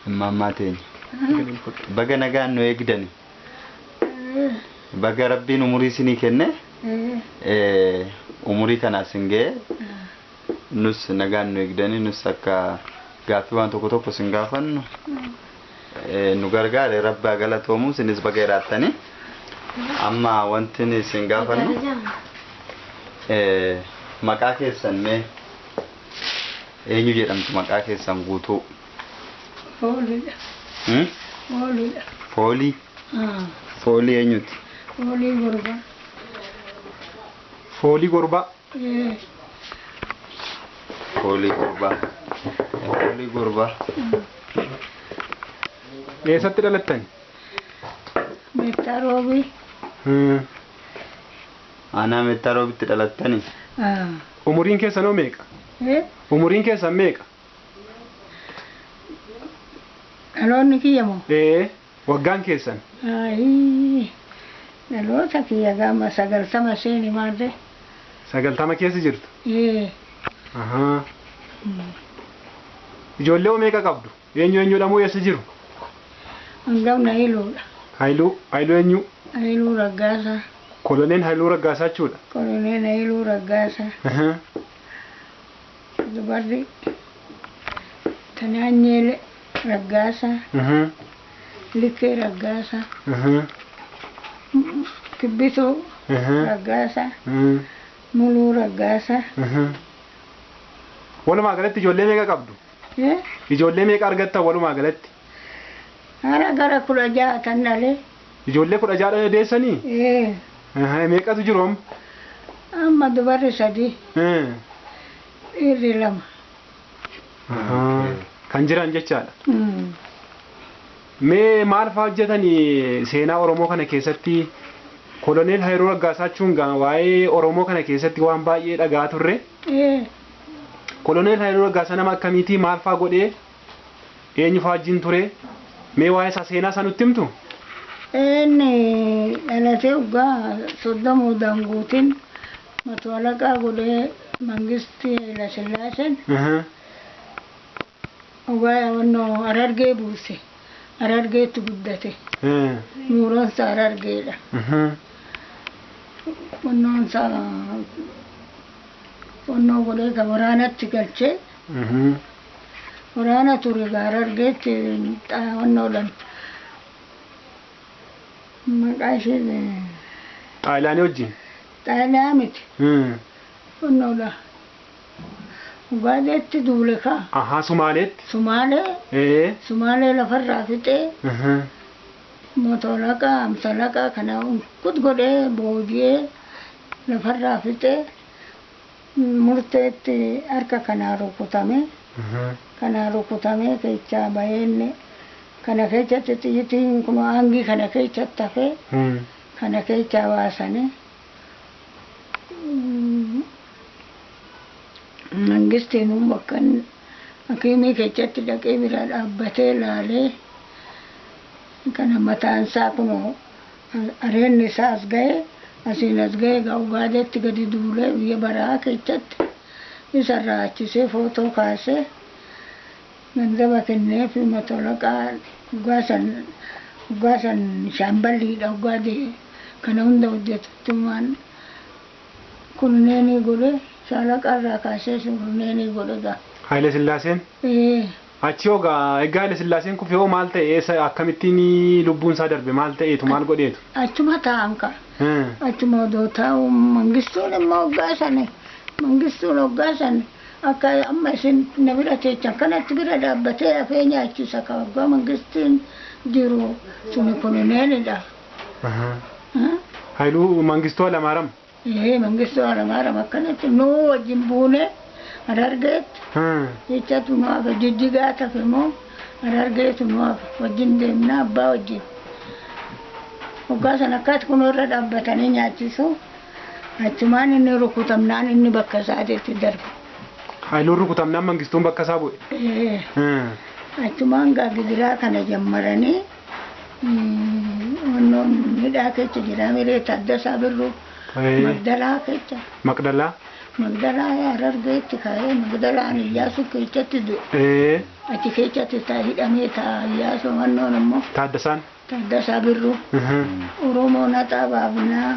Mammateen baga nagaan nu eegdani baga rabbiin umurii isinii kenne umurii kana isin ga'e nus nagaan nu eegdani nus akka gaaffii waan tokko isin gaafannu nu gargaare rabbaa galatoomu isinis baga iraattani amma wanti isin gaafannu maqaa keessan mee eenyu jedhamtu maqaa keessan guutuu Folida. Folida. Foli. Foli eenyuti? Foli Gorba. Foli Gorba. Foli Gorba. Foli Gorba. Eessatti dhalattan? Mettarobi. Ana Mettarobitti dhalattani? Umuriin keessan hoo meeqa? Umuriin keessan meeqa? Dhaloonni kiyya moo? Waggaan keessan? Dhaloota kiyya gama 90 seeni maarree. 90 keessa jirtu? Ijoollee meeqa qabdu? Eenyudha moo eessa jiru? Hangafni Hayiluudha. Hayiluu eenyu? Hayiluu Raggaasaa. Koloneel Hayiluu Raggaasaa jechuudha? Koloneel Hayiluu Raggaasaa. Dubarri Tanaanyeel Raggaasaa. Likkee Raggaasaa. Kibbituu Raggaasaa. Muluu Raggaasaa. Walumaa galatti ijoollee meeqa qabdu? Ijoollee meeqa argattan walumaa galatti? Hara gara 16 tan dhalee. Ijoollee 16 deessanii? Meeqatu jiru amma? Amma dubarri 3. Dhiirri 2. Kan jiran jechaadha. Mee maal fa'aa hojjetanii seenaa Oromoo kana keessatti Koloneel Hayiluu Raggaasaa jechuun waa'ee Oromoo kana keessatti waan baay'ee dhagaa turre? Koloneel Hayiluu Raggaasaa nama akkamiitii maal fa'aa godhee eenyu fa'aa wajjin ture? Mee waa'ee isaa seenaa isaa nutti himtu? Inni dhalatee waggaa 30 danguutiin Matwalaqaa godhee Mangistii Hayilasillaaseen waggaa wannoo Harargee buuse. Harargeetti guddate. Muuroonsa Harargeedha. Wannoo godhee ka waraanatti galchee waraana ture Harargeetti wannoodhan maqaa ishee Xaayilaanii wajjin? Xaayilaa miti. Wannoodha. Ugaadeetti duule kaa. Sumaaleetti? Sumaalee. Sumaalee lafarraa fixee. Matwalaqaa Amsalaqaa kana kut godhee booji'ee lafarraa fixee murteetti harka kanaa rukutame. Kanaa rukutamee keechaa baheenne kana keechatti xiyyitiin kun hangi kana keechatti hafee kana keechaa baasane. Mangistiin bakka hakiimii keechatti dhaqee bira dhaabbatee laalee kana mataan isaa kun areenni isaa as ga'e asiin as ga'e Ugaadeetti gadi duulee biyya baraa keechatti isarraa achisee footoo kaasee ganzaba kennee fi Matwalaqaa ugaasan shaamballiidha Ugaadee kana hunda hojjetuttumaan kunneenii godhe. Shaalaqarraa kaasee suurneeni godhega. Haile Sillaaseen? Achi hoogaa egaa Haile Sillaaseen kufee hoo maal ta'e akkamittiin lubbuun isaa darbe maal ta'eetu maal godheetu? Achuma taa'an ka. Achuma odoo taa'u Mangistuun immoo Mangistuun hoggaasane akka amma isin na bira teechan kanatti bira dhaabbatee hafee nyaachisa ka waggaa Mangistiin jiru suni koloneenidha. Hailuu Mangistuu Alamaaram? Mangistuu Alamaaram akkanatti nuu wajjin buune Harargeetti jechatu nu hafe Jijjigaa tafe immoo Harargeetu nu hafe wajjin deemna abbaa wajjin waggaa sana akkas kun irra dhaabbatanii nyaachisu achumaan inni rukutamnaan inni bakka isaatiitti darbe. Hailuun rukutamnaan Mangistuun bakka isaa bu'e? Achumaan gidiraa kana jammaranii wannoon hidhaa keessa jira miree Taaddasaa Birruu Magdalaa keessa. Magdalaa? Magdalaa Harargeetti kaa'ee Magdalaan Iyyaasu keessatti du'e. achi keessatti hidhamee yaa somannoon immoo Taaddasaan. Taaddasaa Birruu Oromoo naxaa baafnaa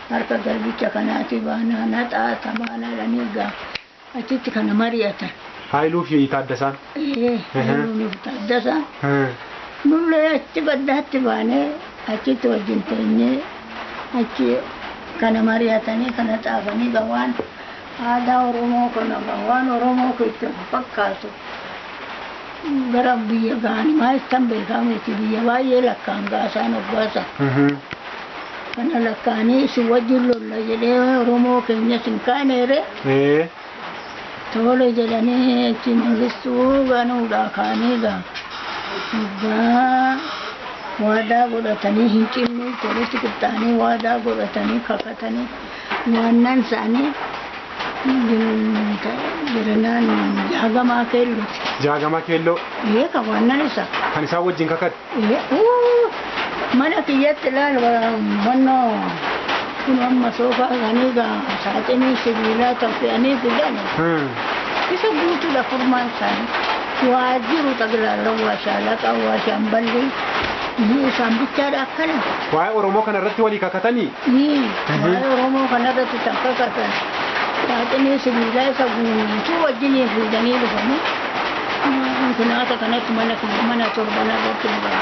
harka garbicha kanaati baanaa naxaa tabaanaa jedhanii egaa achitti kana mari'atan. Haayiluu fi Taaddasaan. Haayiluu fi Taaddasaan. Nullee achi baddaatti baanee achitti wajjin teenyee achi kana mari'atanii kana xaafanii waan aadaa Oromoo kana waan Oromoo itti fakkaatu gara biyya gaanii maayistan beekameeti biyya baay'ee lakkaan gaasaan obbaasa. Kana lakkaanii si wajjin lolla jedhee Oromoo keenya sin kaaneere. Tole jedhanii achi mangistuu ganuudhaa kaanii gaa waadaa godhatanii hin cinne walitti qixxaanii waadaa godhatanii kakatanii waannan isaanii jiranaan jaagamaa keellooti. Jaagamaa keelloo. Kan waannan isa. Kan isaan wajjin kakate. Mana kiyyatti ilaala mannoo kun amma soofaa isaanii saaxinii sibiilaa tolfe'anii fidani. Isa guutuudha furmaan isaanii. Waajjiru taglaalaa waashaalaqaa waashaamballee isaan bichaadha akkana. Waa'ee Oromoo kana irratti walii kakatanii? Waa'ee Oromoo kana irratti kan kakatan. Saaxinii sibiilaa isa guutuu wajjinii fuudhanii dhufanii kunaata kanatti mana torban irratti guban.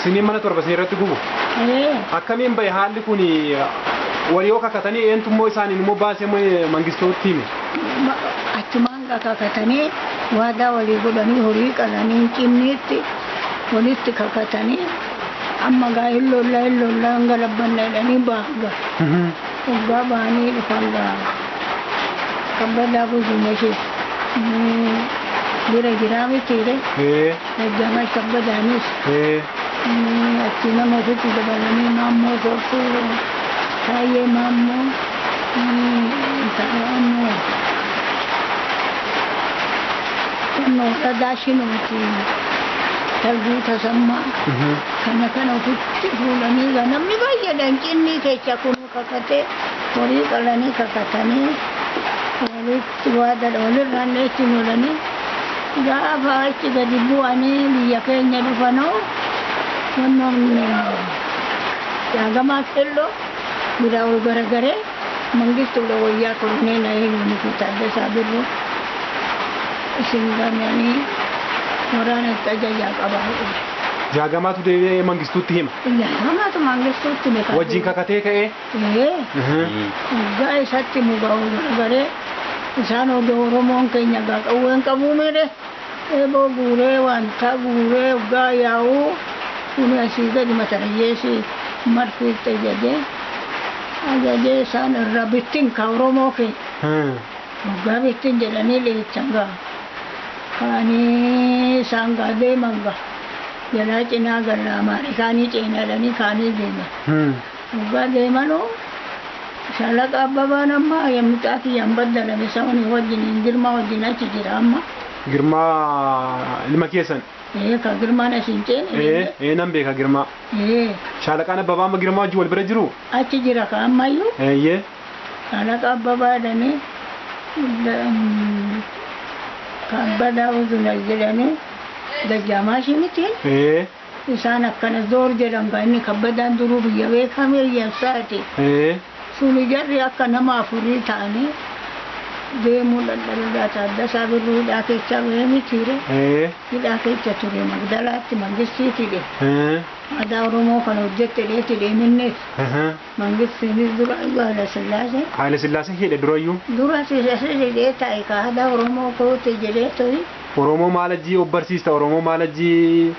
Siniin mana torba isin irratti gubu? Akkamiin bahe haalli kun walii yoo kakatanii eentummoo isaaniin immoo baasee mangistootti hime? Achumaan kakatanii waadaa walii godhanii horii qalanii cinniitti walitti kakatanii amma gaa illollaa hanga labbanna jedhanii baaga. Waggaa bahanii dhufan kabbadaa buusuun bira jiraa mitiire. Hojjamaa kabbadaanis. Achi nama ofitti dabalanii maammoo soortuu Taayyee maammoo Daashinuuti Talbuu Tasammaa kana ofitti fuudhanii namni baay'eedhaan cinni keessa kun kakatee horii qalanii kakatanii walitti waadadha walirraan itti lolanii gaafa achi gadi bu'anii biyya keenya dhufanoo wannan jaagamaa keelloo biraa ol garagaree mangistuudha wayyaa koloneel Haayiluu fi Taaddasaa Birruu isin gamanii waraanatti ajajaa qabaa. Jaagamaatu deebi'ee mangistuutti hima? Jaagamaatu mangistuutti hima. Wajjin kakatee ka'ee? Waggaa isatti mugaa ol garagaree isaan odoo Oromoon keenya qawween qabuu mire eeboo guuree wanta guuree waggaa yaa'uu kuni asii gadi matarayyeesi marfiitti ajajee isaan irra bittin ka Oromoo keenya waggaa bittin jedhanii leechan kaanii isaan deeman jalaa cinaa gallaa Ameerikaanii ceenadhanii kaanii deeman waggaa deemanoo shaalaqa abbabaan amma yemmuu kiyyaan baddalame sabani wajjin girmaa wajjin achi jira amma. Girmaa ilma keessan? Ka girmaan asiin ceene. Nan beeka girmaa. Shaalaqaan abbabaa amma girmaa wajjin wal bira jiru? Achi jira ka ammayyuu. Shaalaqa abbabaadhanii kabbadaa uzuna jedhanii Dajjaamaashii miti. Isaan akkana zoor jedhan inni kabbadaan duruu biyya beekamee iyyansaati. Suni jarri akka nama afurii ta'anii deemuu daldalaa Taaddasaa Birruu hidhaa keessa bahee mitiire. Hidhaa keessa ture Magdalaatti mangistiitidhe. Aadaa Oromoo kana hojjettedheeti deeminneef. Mangistiinis dura Haayile Sillaasee. Haayile Sillaasee hidhe durayyuu? Dura hidhee taa'e ka aadaa Oromoo koote jedhee to'i. Oromoo maalajjii obbarsiista Oromoo maalajjii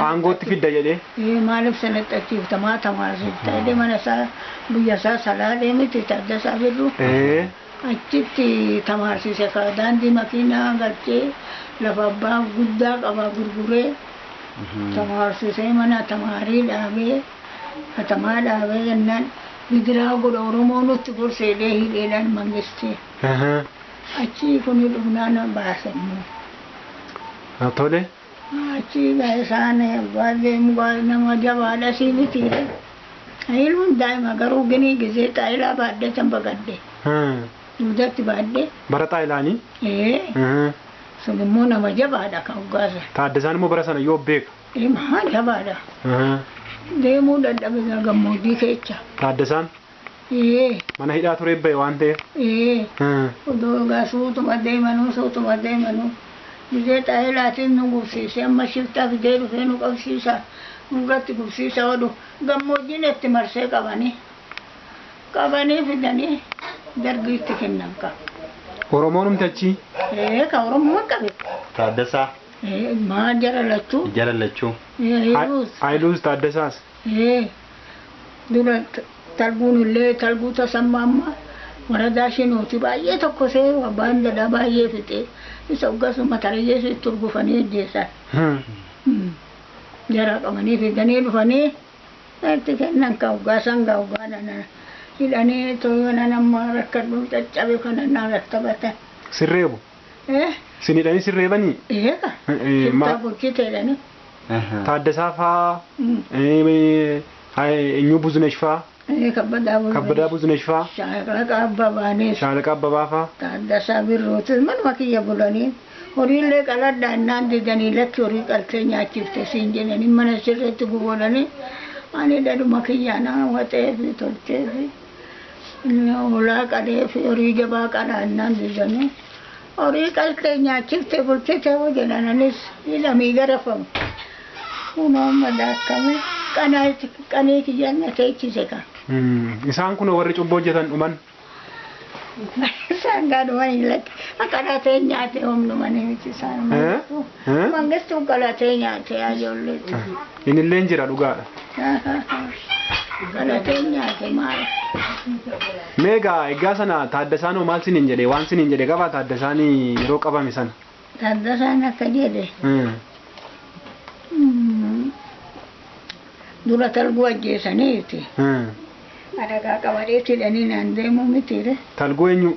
aangootti fidda jedhee? Maaliif sanatti achiiftamaa tamaarsiifta jedhee mana isaa biyya isaa Salaalee miti Taaddasaa Birruu. Achitti tamaarsiise ka daandii makiinaa galchee lafa abbaa guddaa qabaa gurguree tamaarsiisee mana tamaarii dhaabee katamaa dhaabee jennaan bidiraa godha Oromoo nutti gorseedhee hidheedhaan mangistee. Achi kuni dhugnaan baasannu. Tole? Achi isaan baay'ee nama jabaadha sii mitiire. Haayiluun daa'ima garuu ginii gisee xaayilaa baadhee san bagadde. Dugdatti baadhee. Bara xaayilaanii? Sunimmoo nama jabaadha kan uggaasa. Taaddasaan immoo bara sana yoo beeka. Maa jabaadha. Deemuu dadhabina gammoojjii keessa. Taaddasaan mana hidhaa ture bahe waan ta'eef. Odoo egaa suutuma deemanuu. Biyya xaa'ee laatiin nu gubsiise amma shiftaa fidee dhufee nu qabsiisa. Nurratti gubsiisa oolu gammoojjiin itti marsee qabanii fidanii dargiitti kennan qaba. Oromoon humti achi. Ka Oromoo qabe. Taaddasaa. Maa jaralachuu. Jaralachuu. Haayiluus Taaddasaas. Dura talguun illee talguu tasammaa amma waradaa shinuuti baay'ee tokko see abbaan dadhaa baay'ee fixee isa uggasuuma tarayyeessu itti urgufanii ajjeesan. Jara qabanii fidanii dhufanii itti kennan ka uggaasan gaa uggaadhaan hidhanii tooyoona nama rakkadhuu caccabe kana naa rattabatan. Sirreebu. Sinidhanii sirreebanii. Eega. Shiftaa bulchiteedhani. Taaddasaa faa. Eenyu Buzunesh faa. Kabbadaa Buzunesh faa. Shaalaqa Abbabaanis. Shaalaqa Abbabaa faa. Taaddasaa Birruutis manuma kiyya bulanii. Horiillee qaladhaa innaan didanii lakki horii qaltee nyaachifte siin jedhanii mana sirreetti guboolanii ani dhadhuma kiyyaanaa waxee fi tolchee fi hoolaa qalee fi horii jabaa qalaa innaan didanii horii qaltee nyaachifte bulchite hoo jedhananis hidhamii garafamu. Kunoo madaakkame qanii kiyyaan na teechise kan. Isaan kun warri cubboo hojjetan dhuman. Isaan gaadhumanii lakki qalatee nyaate humnumanii miti isaan. Mangistuun qalatee nyaate ijoolleetti. Inillee jira dhugaadha. Qalatee nyaate maala. Meegaa egaa sana Taaddasaan maal siniin jedhe waan siniin jedhe qabaa Taaddasaan yeroo qabame sana. Taaddasaan akka jedhe. Dura talguu ajjeesaniiti. Adagaa qabadeetti hidhanii naan deemu mitiire. Talguu eenyu?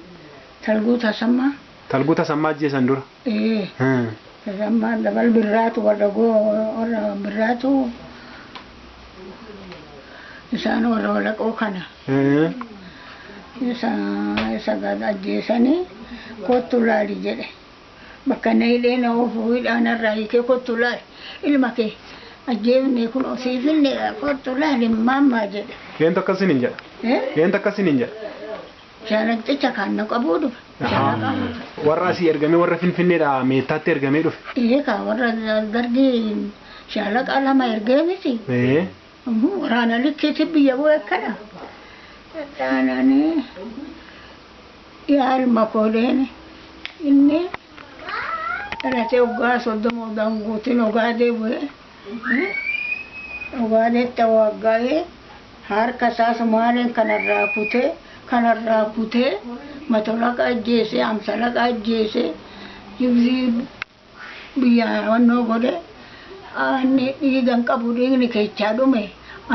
Talguu tasammaa. Talguu tasammaa ajjeesan dura. Tasammaa dabal birraatu warra birraatu isaan warra walaqoo kana. Isa gad ajjeesanii kottu laali jedhe. Bakka na hidhee na oofuu hidhaanarraa hiikee kottu laali ilma kee. Ajjeefne kun osiifinne kottu laali mammaa jedhe. Eentu akkasiniin jedha? Eentu akkasiniin jedha? Shaalaqxicha kan na qabuu dhufe. Warra asii ergamee warra Finfinneedhaa meettaatti ergamee dhufe. Ka warra dargii shaalaqa lama ergee miti. Waraana likkiitti biyya bu'e kana. Dhaananii ilma kooleen inni dhalatee waggaa 30 danguutiin ogaadee bu'e. Ogaadeetta waggaa'ee harka isaas maaliin kanarraa kutee matolaqa ajjeese amsalaqa ajjeese jibsii biyyaa wannoo godhe ani dhiigan qabu dhiigni keechaa dhume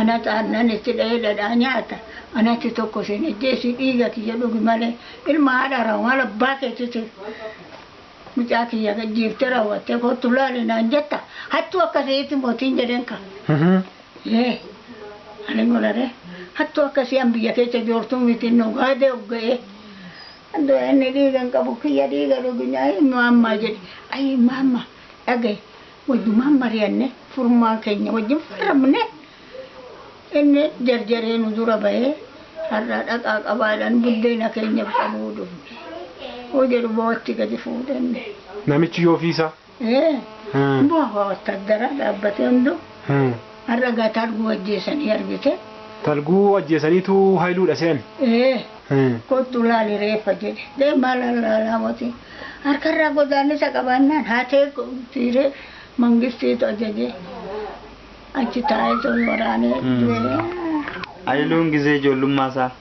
anatti aannan itti dha'ee dhadhaa nyaata anatti tokko siin ajjeesi dhiiga kiyya dhugi malee ilma haadha raawwaa abbaa keettiti. Mucaa kiyya gajjiiftee raawwattee kottu laali naan jetta hattuu akkasiitti mootiin jedheen kan. Ani godhadhe hattuu akkasii an biyya keessa joortuu miti ogaadee ogga'ee. Andoo inni dhiigan qabu kiyya dhiiga dhugi ayi maammaa jedhe ayi maamma dhagaye wajjumaan mari'anne furmaa keenya wajjin faramne inni jarjaree nu dura bahee har'a dhaqaa qabaadhaan buddeena keenyaaf qabuu dhufne. Ojedhu bootti gadi fuudhanne. Namichi yoo fiisa? Bu'aa wattaddara dhaabbatee hunduu. Har'a gaa talguu ajjeesanii argite. Talguu ajjeesaniitu haayiluudha se'an? Kottu laali reeffa jedhe. Deemaa laalaa mootii. Harkarraa godaannisa qabaannaan haatee tiiree mangistiitu ajaje. Achi taa'ee waraanee du'ee. Haayiluun gizee ijoollummaa isaa?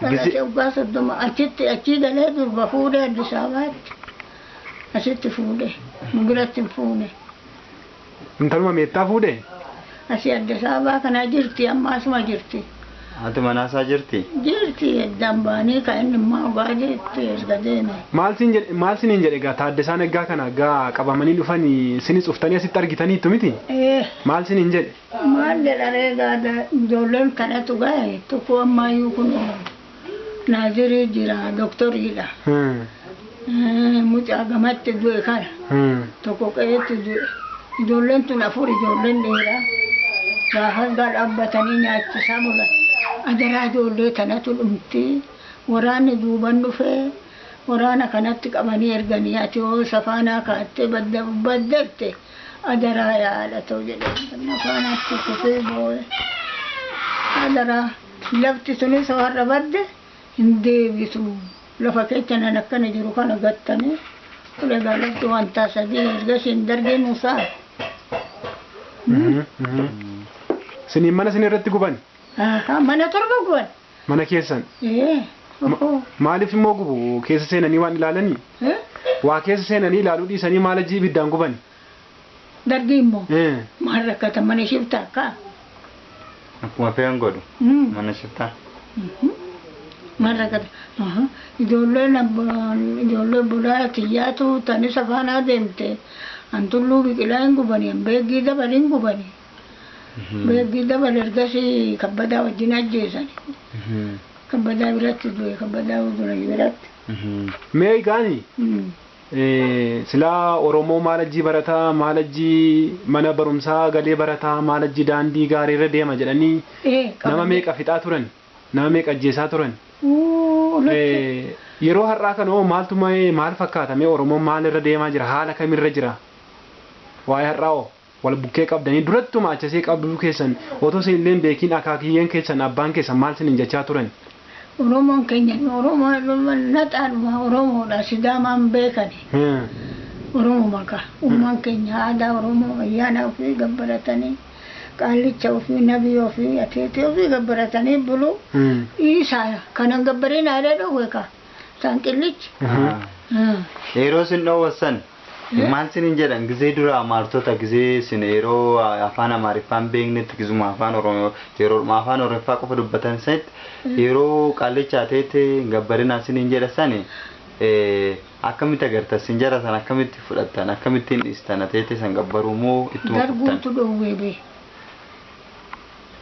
Dhalatee waggaa 30 achii galee durba fuudhee Addis Ababaatti. Asitti fuudhee nu biratti hin fuune. Intaluma meettaa fuudhee? Asii Addis Ababaa kana jirti amma asuma jirti. Ati manaasaa jirti? Jirti eddaan baanii kan inni immoo ogaadeetti erga deeme. Maal siniin jedhe egaa Taaddasaan egaa kana egaa qabamanii dhufanii sinis uftanii asitti argitaniittu miti? Maal siniin jedhe? Maal jedhanii egaa ijoolleen kanatu gahe tokko ammayyuu kun naazirii jira doktoriidha. mucaa gamatti du'e kana tokko qe'eetti du'e ijoolleen tun afur ijoolleen dhiiraa gaafas gaa dhaabbatanii nyaachisaa mulan adaraa ijoollee tanatu dhumti waraanni duuban dhufee waraana kanatti qabanii erganii ati hoo safaanaa kaattee baddette adaraa yaala ta'u jedhee safaanaatti kufee boo'e adaraa lafti sunis warra badde hin deebisu lafa keessanan akkana jiru kana gattanii ture gaalatti wanta sadii ergas hin dargee musaa. Siniin mana isin irratti guban? Mana torba guban. Mana keessan? Maaliif immoo gubu keessa seenanii waan ilaalanii? Waa keessa seenanii ilaaluu dhiisanii maal ajii ibiddaan gubani? Dargii immoo maal rakkata mana shiftaa akka? Akkuma fe'an godhu mana shiftaa. Maal rakkata? Ijoollee bulaa xiyyaatu tani safaanaa deemte antulluu biqilaa hin gubanii beeggii dabal hin gubanii. Beeggii dabal ergasii kabbadaa wajjin ajjeesani. Kabbadaa biratti du'e kabbadaa biratti. Mee gaani? Silaa Oromoo maal ajjii barataa maal ajjii mana barumsaa galee barataa maal ajjii daandii gaariirra deema jedhanii nama meeqa fixaa turan nama meeqa ajjeesaa turan. Yeroo har'aa kanoo maaltu maal fakkaata mee Oromoon maal irra deemaa jira haala kamirra jira waa'ee har'aa'oo wal bukkee qabdanii durattuma achasee qabduu keessan otoo isin illee beekiin akaakiyyeen keessan abbaan keessan maal isin jechaa turan. Oromoon keenya Oromoon naxaadhuma Oromoodha Sidaamaan beekani. Oromoo maqaa uumaan keenya aadaa Oromoo ayyaana ofii gabbaratanii qaallicha ofii nabii ofii ateetee ofii gabbaratanii bulu isaa kanan gabbariin aadaa dhoowwe ka saanqillichi. Yeroo isin dhoowwassan maal isiniin jedhan gizee dura amaartota gizee isin yeroo afaan amaariffaan beeknetti gizuma afaan oromoo yeroo afaan oromoffaa qofa dubbatan sanitti yeroo qaallicha ateetee gabbarina isiniin jedhasan akkamitti agartan isin jara san akkamitti fudhattan akkamittiin dhiistan ateetee san gabbaruu moo ittuma fudhattan. Darguutu dhoowwee bee.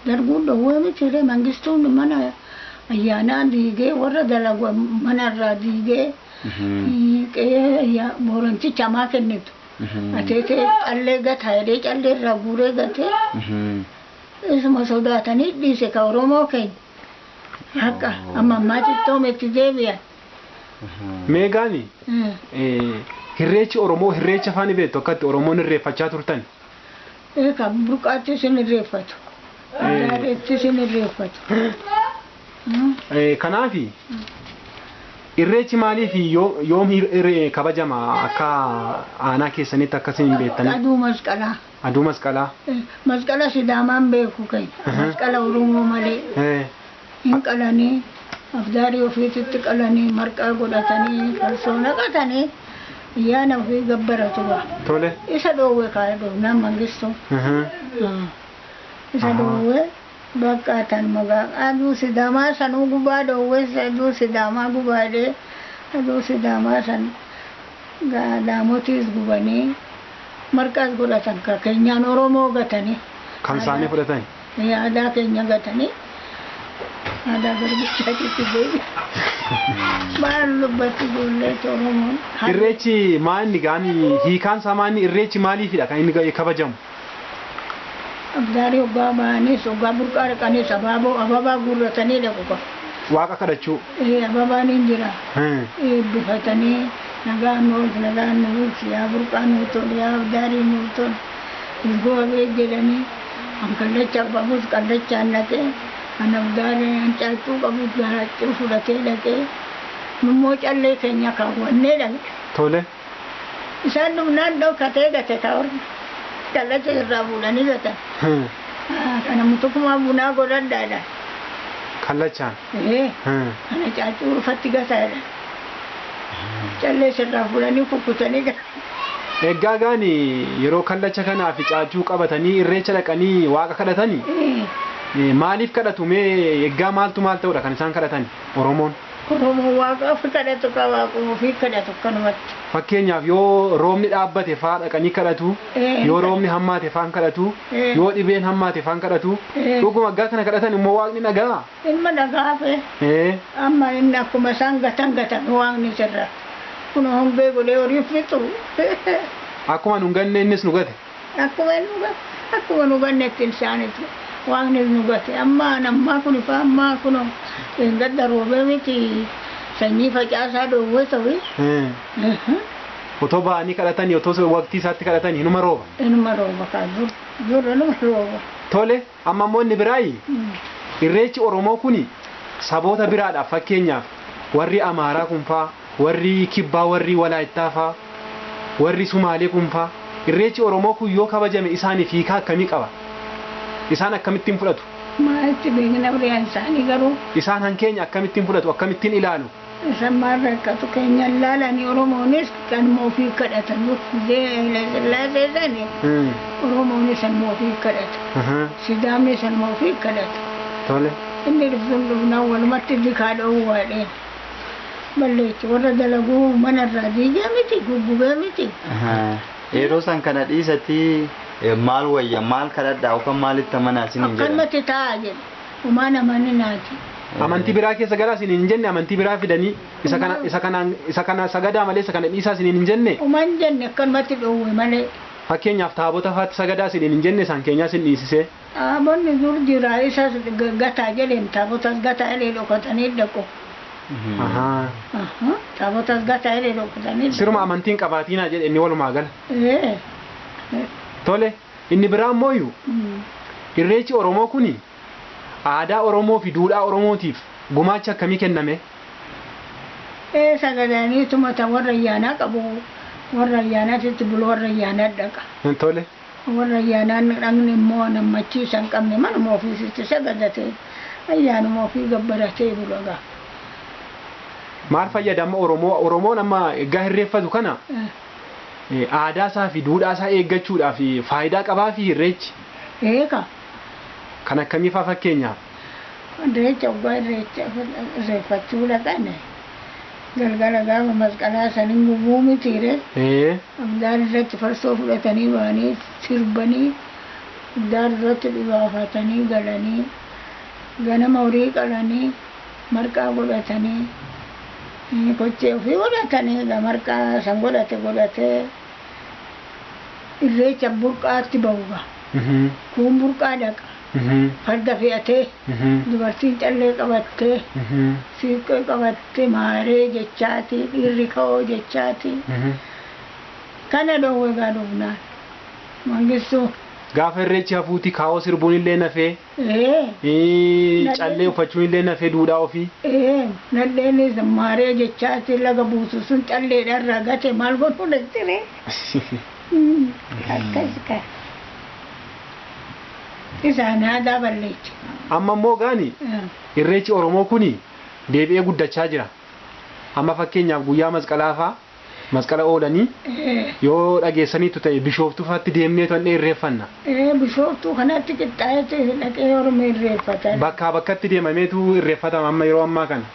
Darguun dhoowwee miti mangistuun mana ayyaanaa diigee warra dalagu manarraa diigee. Booranticha maa kennitu ateetee callee gataa jedhee callee irraa guuree gatee isuma sodaatanii dhiise ka Oromoo keenya akka amma ammaatitti oometti deebi'an. Meegaani hirreechi Oromoo hirreecha afaan beektu akkatti Oromoon irreeffachaa turtan. Kan burqaatti isin irreeffatu gaadheetti isin irreeffatu. Kanaafi irreechi maaliif yoom kabajama akka aanaa keessanitti akkasiin beektanii? Aduu masqalaa. Aduu masqalaa. Masqala Sidaamaan beeku keenya. Masqala Oromoo malee. Hin qalanii afdaarii ofiitti qalanii marqaa godhatanii farsoo naqatanii ayyaana ofii gabbaratu ba'a. Tole. Isa dhoowwe kaa'ee dhoowwnaan mangistuu. Isa dhoowwe. Bakka tan magaa aduu Sidaamaa sanuu gubaa dhoowwees aduu Sidaamaa gubaadhee aduu Sidaamaa san daamotiis gubanii marqaas godhatan ka keenyaan Oromoo gatanii. Kan isaanii fudhatan? Aadaa keenya gatanii aadaa garbichaatitti deebi. Maal dubbatti ijoollee Oromoon. Irreechi maanni gaanii hiikaan isaa maanni irreechi maaliifidha kan inni kabajamu? Abdaari obbaa ba'anis obbaa burqaa dhaqanii ababaa guurratanii dhaqu. Waaqa kadhachuu. Ababaan hin jira. Eebbifatanii nagaan nuuf yaa burqaa nuuf tolu yaa abdaarii nuuf tolu. Ilgoo abee jedhanii kan kallacha qabus kallachaan dhaqee kan abdaarii hancaattuu qabus gaachuu fudhatee dhaqee nummoo callee keenya kaawwannee dhaqe. Tole. Isaan dhumnaan dhokatee gate kaawwanne. Kallacha irraa fuudhanii gatan. Kana mutukumaa bunaa godhadhaadha. Kallachaan? Kana caacuu ufatti gataadha. Callee irraa fuudhanii kukkutanii gatan. Egaa gaani yeroo kallacha kanaa fi caacuu qabatanii irreecha dhaqanii waaqa kadhatanii maaliif kadhatu mee egaa maaltu maal ta'udha kan isaan kadhatan Oromoon? Oromoo waaqa ofi kadhatu ka waaquma ofii kadhatu kanumatti. Fakkeenyaaf yoo roobni dhaabbate faa dhaqanii kadhatu yoo roobni hammaate faan kadhatu yoo dhibeen hammaate faan kadhatu dhuguma egaa kana kadhatan immoo waaqni dhagaa. Ilma dhagaafe amma inni akkuma isaan gatan waaqni sirra kun hongee godhee horii fixu. Akkuma nu ganne innis nu gate. Akkuma nu gannetti isaanitti waaqnis nu gate. Ammaa kun ifa ammaa kun gadda roobee miti sanyii facaasaa dhoowwee ta'e. Otoo ba'anii kadhatanii otoo waqtii isaatti kadhatanii inuma rooba. Inuma rooba kan dura inuma rooba. Tole amma immoo inni biraayi irreechi Oromoo kuni saboota biraadhaaf fakkeenyaaf warri Amaaraa kunfaa warri Kibbaa warri Walaayittaa faa warri Sumaalee kunfaa irreechi Oromoo kun yoo kabajame isaaniif hiika akkamii qaba? Isaan akkamittiin fudhatu? Maalitti beekna biraan isaanii garuu? Isaan hankeenya akkamittiin fudhatu? Akkamittiin ilaalu? Isaan maal rakkatu keenya ilaalanii Oromoonis kan ofii kadhatan Sillaasee sani Oromoonis kan ofii kadhata. Sidaamni san ofii kadhata. Tole. Inni dhufsuun dhufnaan walumatti dikaa dhoowwaadheen. Balleechi warra dalaguu manarraa diigee miti guggubee miti. Yeroo san kana dhiisatti maal wayya maal kadhadhaa yookaan maalitti amanaa isin hin jedhan? Akkanumatti taa'aa jedhu. Umaan amanni naati. Amantii biraa keessa garaa isin hin jenne amantii biraa fidanii isa kana sagadaa malee isa kana dhiisaa isin hin jenne. Umaan jenne akkanumatti dhoowwe malee. Fakkeenyaaf taabota faatti sagadaa isin hin jenne isaan keenyaa isin dhiisisee. Taabonni dur jira isas gataa jedheen taabotas gataa illee dhokatanii dhaqu. Taabotas gataa illee dhokatanii dhaqu. Siruma amantiin qabaatiinaa jedhe inni walumaa gala. Tole inni biraa immooyyuu irreechi Oromoo kuni aadaa Oromoo fi duudhaa Oromootiif gumaacha akkamii kenname? Sagadanii tumata warra ayyaanaa qabu. Warra ayyaanaatti bulu warra ayyaanaa dhaqa. Tole. Warra ayyaanaan dhaqni immoo nammachiisan qabne manuma ofiisitti sagadatee ayyaanuma ofii gabbaratee bulaga. Maal fayyada amma Oromoon amma egaa irreeffatu kana aadaa isaa fi duudhaa isaa eeggachuudhaaf faayidaa qabaa fi irreechi. Eega. Kan akkamii fa'aa fakkeenyaaf? Irreecha ogaa irreeffachuu dhaqane. Galgala gaafa masqalaa saniin gubuu mitiire. Abdaan irratti farsoo fudhatanii ba'anii sirbanii abdaan irratti dhibaafatanii galanii ganama horii qalanii marqaa godhatanii kochee ofii godhatanii marqaa san godhatee irreecha burqaatti ba'uudha. Kun burqaa dhaqa. Farda fe'atee dubartiin callee qabattee siiqqee qabattee maaree jechaati dhiirri ka'oo jechaati kana dhoowwe gaa dhufnaan mangistuu. Gaafa irreechi hafuuti kaa'oo sirbuun illee nafee callee uffachuun illee nafee duudhaa ofii. Nadheenis maaree jechaati laga buusu sun calleedhaan ragate maal godhuu dhaqxire. Akkas kan. Isaan aadaa balleechi. Amma immoo gaani irreechi Oromoo kuni deebi'ee guddachaa jira. Amma fakkeenyaaf guyyaa masqalaa fa'aa masqala oolanii yoo dhageessaniitu ta'e bishooftuu fa'aatti deemnee to'annee irreeffanna. Bishooftuu kanatti qixxaa'ee dhaqee Oromoo irreeffatan. Bakkaa bakkatti deemameetu irreeffatama amma yeroo ammaa kana.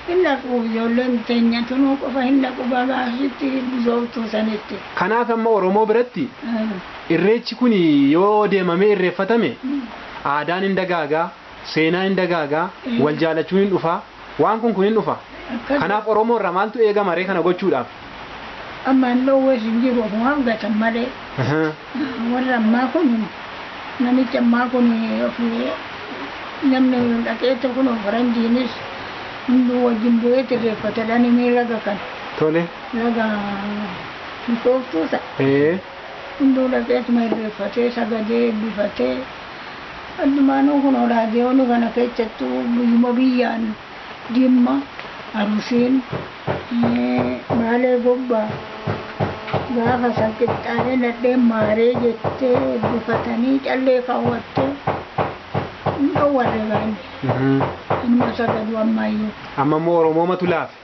Hin dhaqu ijoolleen teenya tunuu qofa hin dhaqu bagaasitti bishooftuu sanitti. Kanaaf amma Oromoo biratti irreechi kun yoo deemamee irreeffatame aadaan hin dagaagaa seenaa hin dagaagaa wal jaalachuun hin dhufaa waan kun hin dhufa. Kanaaf Oromoo irraa maaltu eegama ree kana gochuudhaaf? Ammaan dhoowwees hin jiru ofuma hangatan malee. Warra ammaa kun namichi ammaa kun namni dhaqeetti kun faranjiinis hunduu wajjin bu'eetti irreeffatadhaan himee laga kan. Tole. Laga bishooftuusa. Hunduu dhaqeetuma irreeffatee sagadee eebbifatee addumaanuu kun raadiyoon kana keessattuu guyyuma biyyaan Jimma Arusiin Baalee Gobbaa gaafa san qixxaa'ee nadheen maaree jettee eebbifatanii callee kaawwattee hin dhowwarre gaanne inuma sagadu ammayyuu. Amma immoo Oromoomatu laafe.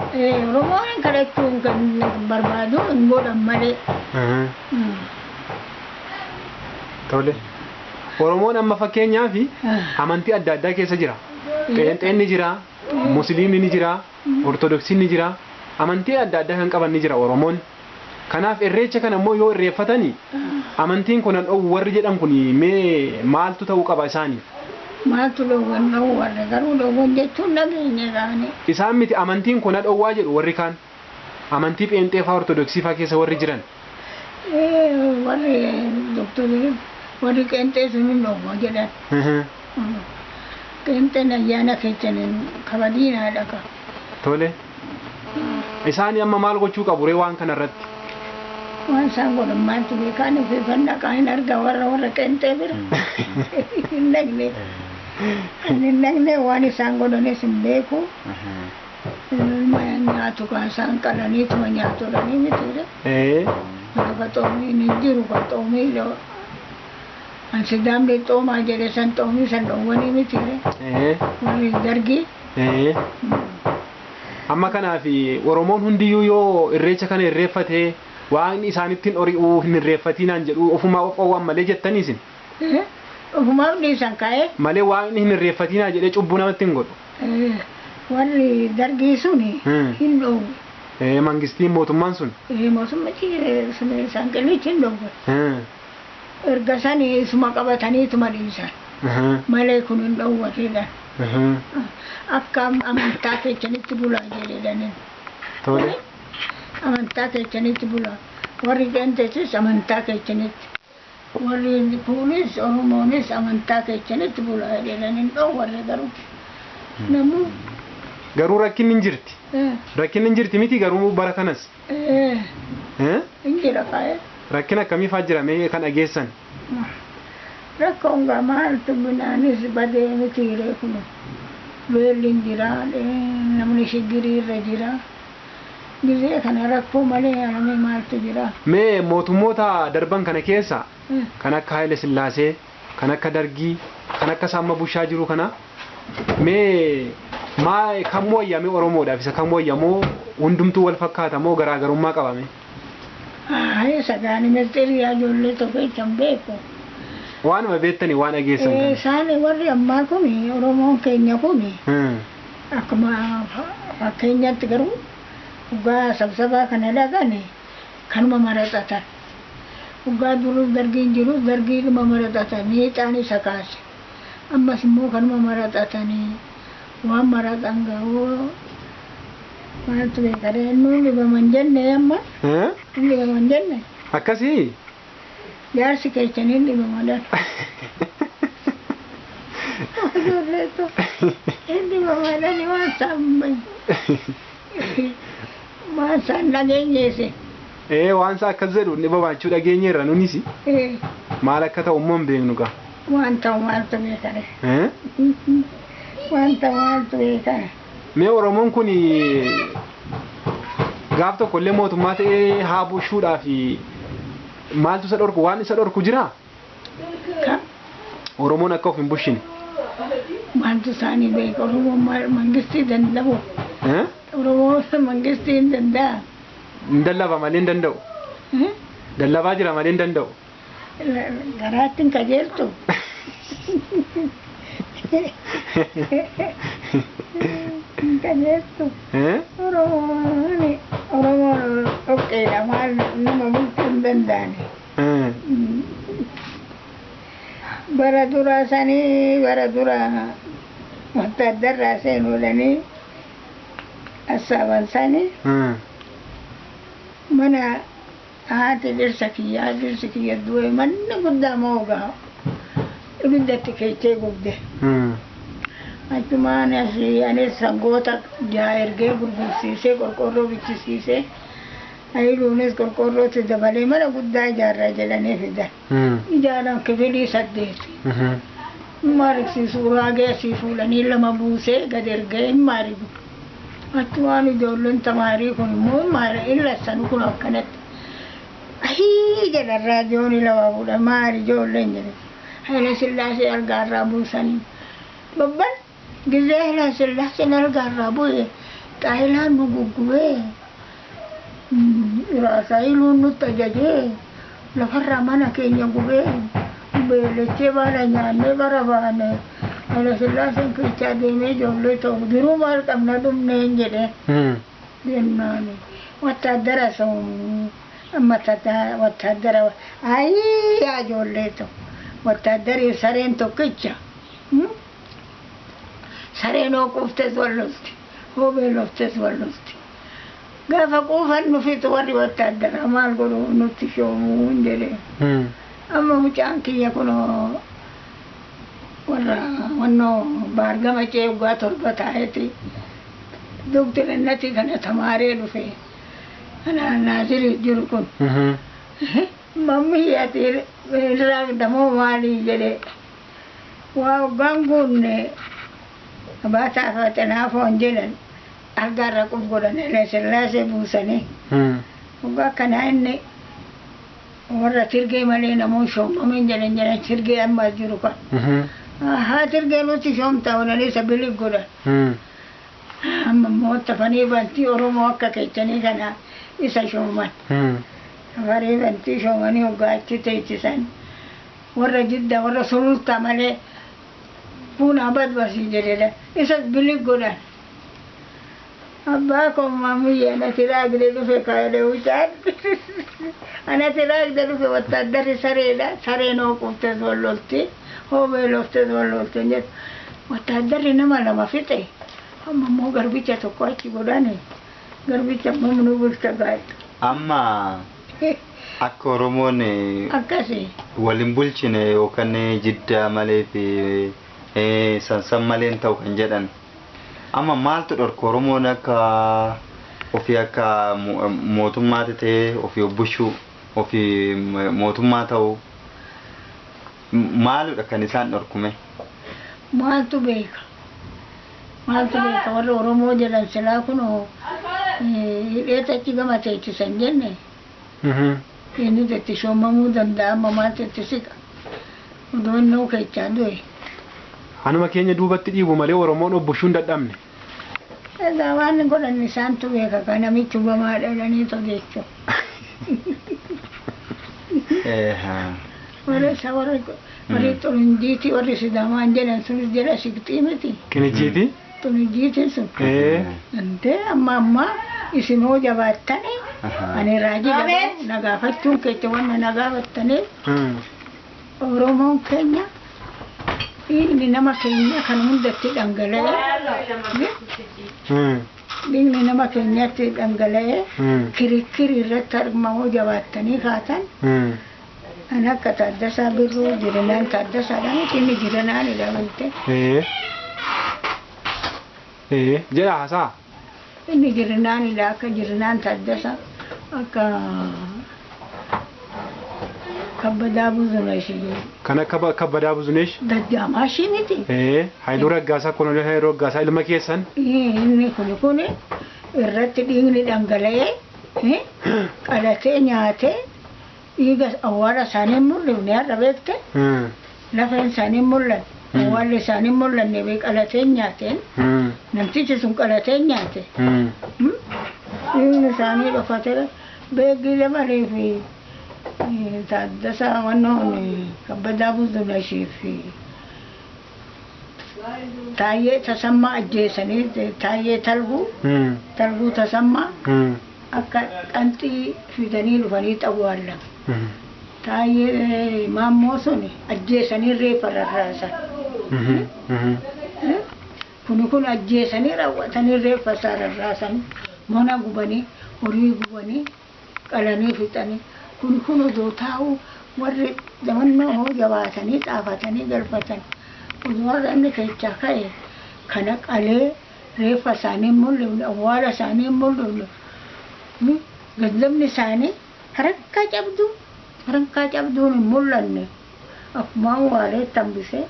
Oromoon kadhachuun kan barbaadu hin godhan malee. Tole. Oromoon amma fakkeenyaaf amantii adda addaa keessa jira. Pheenxeen ni jira, Musliimni ni jira, Ortodoksiin ni jira, amantii adda addaa kan qaban ni jira Oromoon. Kanaaf irreecha kana immoo yoo irreeffatanii amantiin kun warri jedhan kun mee maaltu ta'uu qaba isaaniif? Maaltu dhowwan garuu dhowwan jechuun nageenya gaane. Isaan miti amantiin kun dhowwaa jedhu warri kaan. amantii pheenxee fa'aa ortodoksii fa'aa keessa warri jiran. Warri doktorri warri qeenxee sun hin dhowwa jedhan. Qeenxeen ayyaana keessaniin kabadiinaadha ka. Tole. Isaan amma maal gochuu qabu ree waan kana irratti? Waan isaan godhan maaltu beekaan ofii fannaqaa hin arga warra qeenxee bira. Hin dhaqne waan isaan godhanis hin beeku. Nyaatu kan isaan qalaniituma nyaatudhanii mitiidha. Lafa xoomiin hin jiru kan xoomii ansi daamni xoomaa jedhe san xoomii san dhoowwanii mitiidha. Warri dargii. Amma kanaaf Oromoon hundiyyuu yoo irreecha kana irreeffatee waan isaanittiin ori'uu hin irreeffatinaan jedhu ofumaa of qowwaan malee jettaniisin. Ofumaaf dhiisan kaa'ee. Malee waan hin irreeffatinaa jedhee cubbuu namatti hin godhu. Warri dargii suni hin dhoowwu. Mangistiin mootummaan sun. Mootummachi isaan qillichi hin dhoowwu. Erga sanii isuma qabataniituma dhiisan. Malee kun hin dhoowwatedha. Akka amantaa keessanitti bulaa jedhedhaniin. Tole. Amantaa keessanitti bulaa. Warri qeenxeessis amantaa keessanitti. Warri kuunis Oromoonis amantaa keessanitti bulaa jedhaniin dhoowwarre garuu. Namuu. Garuu rakkinni hin jirti. Rakkinni hin jirti miti garuu bara kanas. Hin jira faayee. Rakkina akkamii fa'aa jira mee kan dhageessan? Rakkoon maaltu binaanis badee miti reefuma. Beelli hin jira namni shiggirii irra jira. Gizee kana rakkoo malee haramee maaltu jira. Mee mootummoota darban kana keessa kan akka Haile Sillaasee, kan akka Dargii, kan akka Saamma Bushaa jiru kana mee kan mooyyame Oromoodhaaf isa kan mooyyamoo hundumtuu wal fakkaata moo garaagarummaa qabame? Sagaani ministeerii ijoollee tokko ittiin beeku. Waanuma beektanii waan dhageessan kana. Isaan warri ammaa kun Oromoon keenya kun akkuma fakkeenyatti garuu dhugaa sabsabaa kana dhaqan kanuma maraxatan. Dhugaa durus dargiin jirus dargiidhuma maraxatan miixaan isa kaase. Ammas immoo kanuma maraxatanii waan maraxan ga'uu maaltu beekadha nuun dhibaman jenne amma. Hin dhibaman jenne. Akkasii? Jaarsi keessaniin dhibamadhan. Ijoolleetu hin dhibamadhani waan isaan waan isaan dhageenyeese. Waan isaa akkas jedhu dhibamachuu dhageenyeerra nunis. Maal akka ta'u immoo hin beeknu gaa. Waan ta'u maaltu beekadha. Waan ta'u maaltu beekadha. Mee Oromoon kun gaaf tokko illee mootummaa ta'ee haa bushuudhaaf maaltu isa dhorku waan isa dhorku jira? Oromoon akka of hin bushine. Maaltu isaanii beeka Oromoon mangistii danda'u. Oromoon mangistii hin danda'a. Hin dallaba malee hin danda'u. Dallabaa jira malee hin danda'u. Garaatti hin qajeeltu. Hin qajeeltu. Oromoon dhoqqeedha maal nama bulchuu hin danda'ani. Bara duraa sanii bara duraa wattaaddarraa seenuudhanii assaaban sanii mana haati dhirsa kiyya du'e manni guddaa moogaa ibiddatti keechee gubde. Achumaan asii anis sangoota jaha ergee gurgursiisee qorqorroo bichisiisee ayiluunis qorqorrootti dabalee mana guddaa ijaarraa jedhanii fidan. Ijaaran kifilii 8. Maariksiisuu raagee asii fuudhanii 2 buusee gad ergee hin maarigu. Achumaan ijoolleen tamaarii kun immoo hin lassanu kun akkanatti. Ahii jedhan raadiyoon 2 fuudhan maari ijoolleen jedhan. Haile Sillaasee algaarraa buusanii. Babban gizee Haile Sillaaseen algaarraa bu'e xaayilaan nu guggubee. Raasayiluun nutti ajajee lafarraa mana keenya gubee beelechee baala nyaannee bara baane Haile Sillaaseen keessaa deemee ijoollee ta'u jiruu maal qabna dhumneen jedhee jennaani wattaaddara sun wattaaddara ayii yaa ijoollee ta'u wattaaddari sareen tokkicha sareen hoo quftes wallosti hoo beeloftes wallosti. gaafa quufan nufitu warri wattaaddara maal godhu nutti shoomuu hin jedhe amma mucaan kiyya kunoo warra wannoo baargama cee waggaa 7 taa'eeti doktorinnati kana tamaaree dhufe ana naasiri jiru kun mammi ati irraa damoo maalii jedhe waa waggaan guunne baataa fatanaafoo jedhan argaarra quf godhan sillaasee buusanii waggaa akkanaa inni warra tirgee malee namoo shoomamin jedhan tirgee amma jiru kan haa tirgee nuti shoomta onanii sabili godhan amma moottafanii bantii oromoo akka keechanii kana isa shooman afarii bantii shoomanii waggaa achi teechisan warra jidda warra sulultaa malee Puna badbasi jedhedha isas bilig godhan abbaa koo mamii ana tiraagde dhufe kaayade wucaan ana tiraagde dhufe wattaaddarri sareedha sareenoo quftes wallolti hoobee loftes wallolti jedhu wattaaddarri nama lama fixe amma immoo garbicha tokko achi godhani garbicha mamnu bulcha gaadha amma akka oromoon akkasi waliin bulchine yookaan jidda malee fi sansan maleen ta'u kan jedhan amma maaltu dhorka oromoon akka ofii akka mootummaa ta'e ofii obbushuu ofii mootummaa ta'u maaludha kan isaan dhorkume maaltu beeka warra oromoo jedhan silaa kunoo hidheeta achi gama teechisan jenne inni itti shoomamuu danda'a amma maaltu itti siqa odoonnoo keechaa du'e Anuma keenya duubatti dhiibu malee Oromoon obbushuun dadhabne. Egaa waan godhan isaantu beeka kan namichi hubamaa dhalanii tojechuun. Warra isa warri Xulunjiiti warri Sidaamaan jedhan sunis jedha Siqxii miti. Kinijiiti? Xulunjiitiin sun. Antee amma isinoo jabaattanii ani raajii daboo nagaafachuun keetti wanna nagaafattaniif Oromoon keenya Ini nama keenya kan hundatti dhangala'ee nama keenyatti dhangala'ee kirikiri irratti argamu jabaattanii kaatan ana akka Taaddasaa Birruu Jirinaan Taaddasaadhaan inni Jirinaan ilaalte jedha haasaa inni Jirinaan ilaa akka Jirinaan Taaddasaa akka kabbadaa buzuneesh kana kabbadaa buzuneesh dadjaamaa ishii miti Haayiluu Raggaasaa Koloneel Haayiluu Raggaasaa ilma keessan inni kun irratti dhiigni dhangala'ee qalatee nyaatee dhiiga awwaala isaanii mul'ifne har'a beekte lafeen isaanii mul'an awwaalli isaanii mul'anne bee qalatee nyaateen namtichi sun qalatee nyaate dhiigni isaanii dhokatee beekii dabalee fi Taaddasaa wannoon kabbadaa buzuneeshii fi Taayyee Tasammaa ajjeesanii Taayyee Talbuu Tasammaa akka qanxii fidanii dhufanii xawwaallan Taayyee Maammoo sun ajjeesanii reeffa rarraasan kun ajjeesanii raawwatanii reeffa isaa rarraasan mana gubanii horii gubanii qalanii fixanii kun odoo taa'u warri damannoo jabaatanii xaafatanii galfatan warra inni keechaa ka'e kana qalee reeffa isaanii mul'ifne awwaala isaanii mul'ifne gallabni isaanii harka cabduun hin mul'anne akkumaan waalee tambisee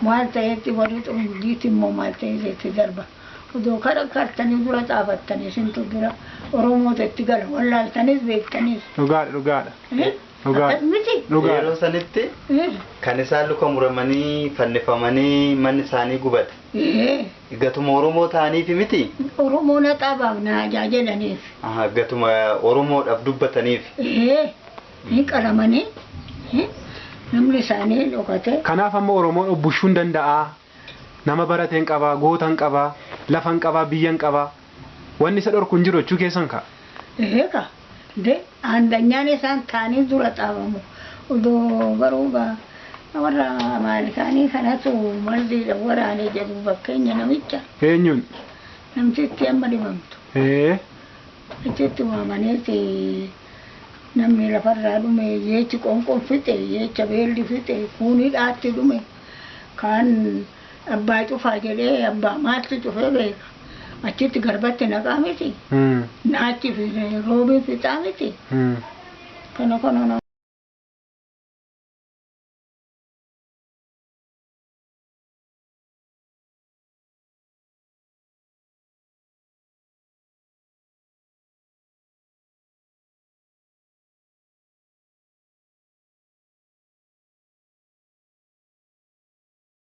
maal ta'etti warri Xulunjiitti immoo maal ta'etti darba odoo kana kartanii dura xaafattanii isintu dura Oromootatti gala wallaaltanis beektanis. Dhugaadha. Yeroo sanitti kan isaan luka muramanii fannifamanii manni isaanii gubate. Gatuma Oromoo ta'aniif miti. Oromoo naxaabaaf na ajaajilaniif. Gatuma Oromoodhaaf dubbataniif. Ni qalamanii namni isaanii dhokate. Kanaaf amma Oromoon obbushuun danda'a. Nama barateen qaba, gootan qaba, lafan qaba, biyyan qaba. Wanni isa dhorku hin jiru jechuu keessan ka? Ka. De andanyaan isaan taanii dura xaafamu. Odoo garuu warra maalikaanii kanatu mardiidha waraanee jedhu fakkeenya namicha. Eenyuun? Namtitti amma dhibamtu. achitti waamaneeti namni lafarraa dhume yeechi qonqon fixe yeecha beelli fixe kuuni dhaatti dhume kaan abbaa cufaa jedhee abbaa maaltu cufee beeka achitti garbatti naqaa miti naachi fi roobii fixaa miti kana